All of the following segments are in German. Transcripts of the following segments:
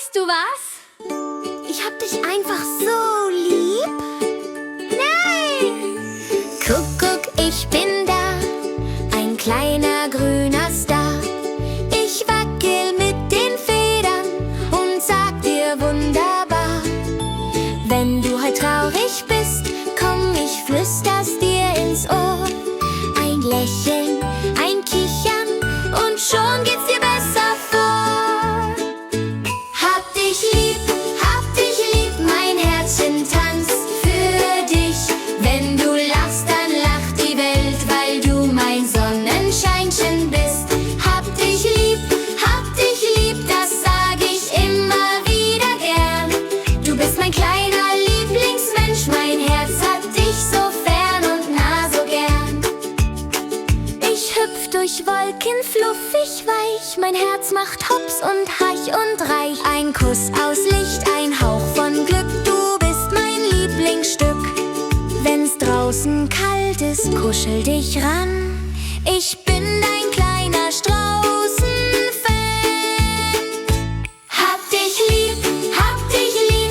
Weißt du was? Ich hab dich einfach so lieb. Nein! Kuckuck, ich bin da, ein kleiner grüner Star. Ich wackel mit den Federn und sag dir wunderbar. Wenn du heute traurig bist, komm, ich flüster's dir ins Ohr. Ein Lächeln, ein Kichern und schon geht's dir besser vor. Hab dich lieb, mein Herzchen tanzt für dich. Wenn du lachst, dann lacht die Welt, weil du mein Sonnenscheinchen bist. Hab dich lieb, das sag ich immer wieder gern. Du bist mein kleiner Lieblingsmensch, mein Herz hat dich so fern und nah so gern. Ich hüpf durch Wolken, fluffig weich, mein Herz macht Hops und Hach und Reich. Ein Kuss aus Licht, ein Hauch von Glück, du bist mein Lieblingsstück. Wenn's draußen kalt ist, kuschel dich ran. Ich bin dein kleiner Straußenfan. Hab dich lieb,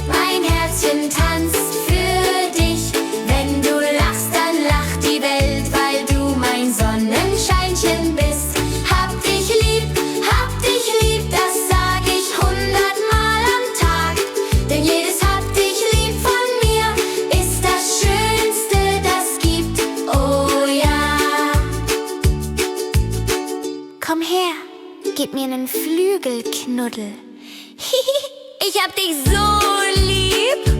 mein Herzchen tanzt für dich. Wenn du lachst, dann lacht die Welt, weil du mein Sonnenscheinchen bist. Hab dich lieb, das sag ich 100-mal am Tag. Denn jedes Hab dich lieb von mir ist das Schönste, das gibt. Oh ja. Komm her, gib mir nen Flügelknuddel. Ich hab dich so lieb.